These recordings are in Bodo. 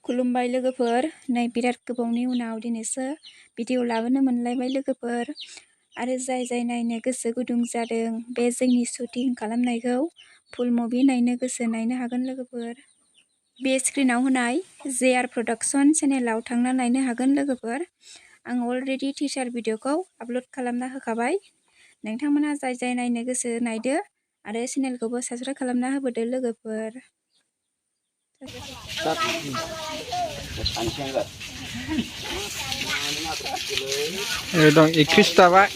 खुलुमबाय लोगोफोर नै बिराद गोबावनि उनाव दिनैसो भिडिअ लाबोनो मोनलायबाय लोगोफोर आरो जाय नायनो गोसो गुदुं जादों बे जोंनि शुटिं खालामनायखौ फुल मुभि नायनो गोसो नायनो हागोन लोगोफोर बे स्क्रिनाव होनाय JR प्रडाक्शन चेनेलाव थांना नायनो हागोन लोगोफोर आं अलरेडि टिचार भिडिअखौ आपल'ड खालामना होखाबाय नोंथांमोना जाय नायनो गोसो नायदो आरो चेनेलखौबो साबस्क्राइब खालामना होबोदो लोगोफोर एकट्रिस थाबाय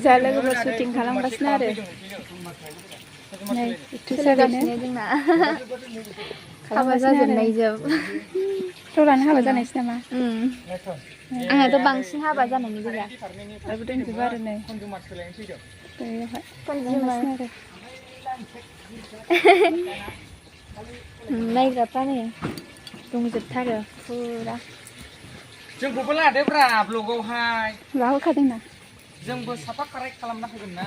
जा लोगोफोर शुटिं खालामगासिनो आरो नै एकट्रिस जागासिनो जोंना हाबा जाजोबनायजों र'लानो हाबा जानायसै नामा आंहाथ' बांसिन हाबा जानायनि गोजा आरो दोनजोबो आरो नै नायग्राफ्रा नै दंजोबथारो फुरा जोंखौबो लादोब्रा ब्लगावहाय लाहोखादोंना जोंबो साफा कारेक्ट खालामना होगोन ना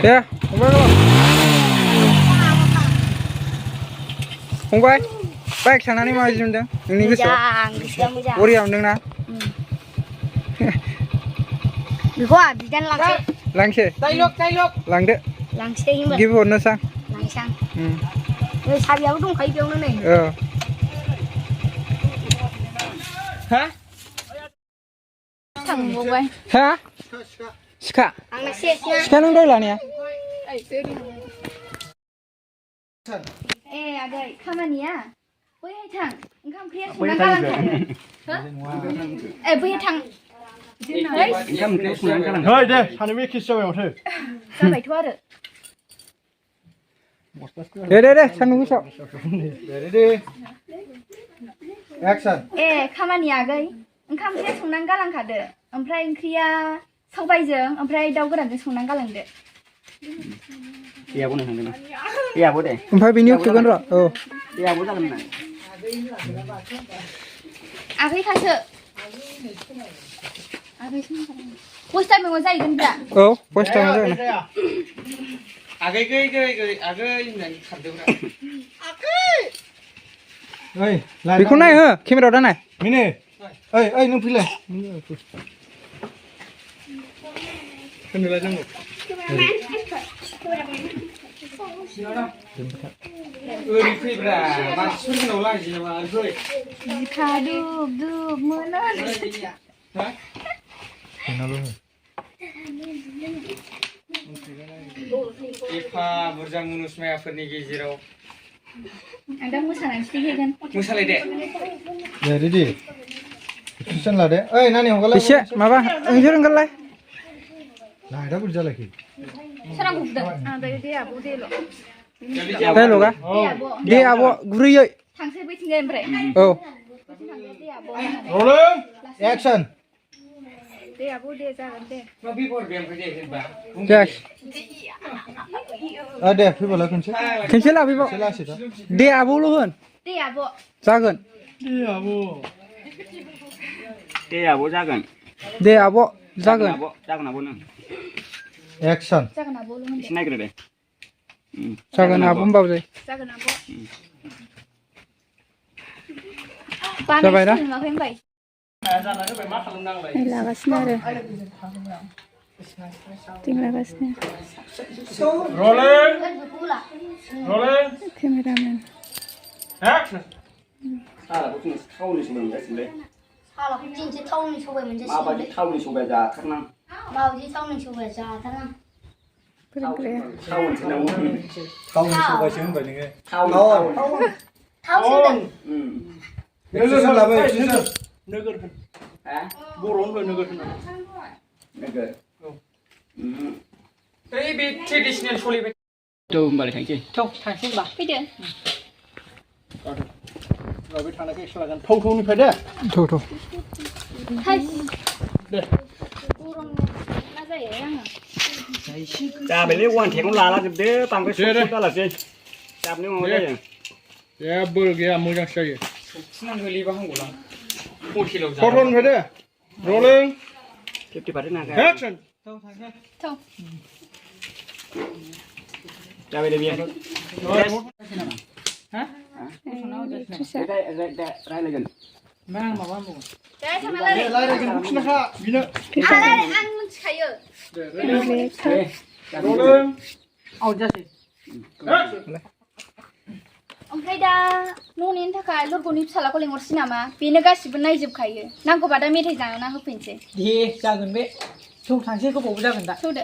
दे फंबाय बाइक थांनानै माबायदि मोनदों नोंनि गोसोआव बरिया मोनदोंना बेखौ बिदान लांसै लांदो लांसै गिबि हरनोसां लांसां साबियाबो दंखायो बेयावनो नै हा थांबावबाय हा सिखा सिखा नों दहाय लानाया आगै खामानिया बैहाय थां ओंखाम ओंख्रिया संना गालांखादो बैहाय थां Thôi đi, thằng này biết khi sao mà thử. जाबायथ' आरो दे सान्दुं गोसायाव Ready? Action. खामानिया आगै ओंखाम ओंख्रिया संनानै गालांखादो ओमफ्राय ओंख्रिया सबायजों ओमफ्राय दाउ गोरानजों संनानै गालांदो Iya, boleh nanti. Iya, boleh. ओमफ्राय बेनि उखैगोन र' औ Iya, boleh जागोन ना आगैखासो फर्स्ट टाइम जाहैगोन दा औ फर्स्ट टाइम जागोन आगै होननानै खारदोब्रा ओइ बेखौ नाय हो केमेरायाव दा नाय मिनि ओइ नों फैलाय होनोलाय जोंखौ ओरै फैब्रा मानसिफोरनाव लाजि नामा ओरै बिखा दुब मोनो एफा बुरजा मुनुसमायाफोरनि गेजेराव आं दा मोसानानै सिथेगोन मोसालाय दे रेडि एक्सन लादे ओइ नानि हगारलाय एसे माबा ओंजोर ओंखारलाय लायदा बुरजा लाखि सोरां बुदों आं दायो दे आब' देल' दे लगा दे आब' गुरैयै थांसै बैथिंजाय ओमफ्राय औ रलिं एक्सन दे आब' दे जागोन दे दे फैबालाय खनसे लाफैबाव दे आब'ल' होन दे आब' जागोन दे आब' जागोन दे आब' जागोन आब' नों एक्सन जागोन आब'ल' होन एसे नायग्रो दे जागोन आब' होनबाबो जायो जागोन आब' जाबाय ना होनबाय लागासिनो आरो शुटिं लागासिनो केमेरामेन सालाखौ दिनैसो थावनि सबाय मोनजासिगोन माबायदि थावनि सबाय जाथारनां माबायदि थावनि सबाय जाथारनां फोरोंग्राया थावनसो नांगौ थावनि सबायसो होनबाय नोङो थावसो नोगोर लाबाय नोगोर हा बर'आवनो होन नोगोर नोगोर ओइ बे ट्रेडिशनेल सलिबाय थ' होनबालाय थांसै थांसै होनबा फैदो बे थांनायखौ एक्स लागोन थौनिफ्राय दे थौ दे गरम मा जायो आङो जाबायलै वान टेकआव लालाजोबदो बांद्राय सट दालासै जाबनो माबा जायो जेबो गैया मोजांसो जायो सौथिनानै गोलैबा हामगौलां हटेलाव जा फट'निफ्राय दे रलिं 50% नागा एक्सन थौ जाबाय दे बियो हा रायलायगोन मा आं माबा बुङो दे थांना रायलाय रायलायगोन खिनाखा बिनो आं मिथिखायो आउट जासै ओमफ्राय दा न'नि थाखाय लरग'नि फिसालाखौ लेंहरसै नामा बेनो गासिबो नायजोबखायो नांगौबा दा मेथाइ जाना होफैनोसै दे जागोन बे थौ थांसै गोबावबो जागोन दा थौदो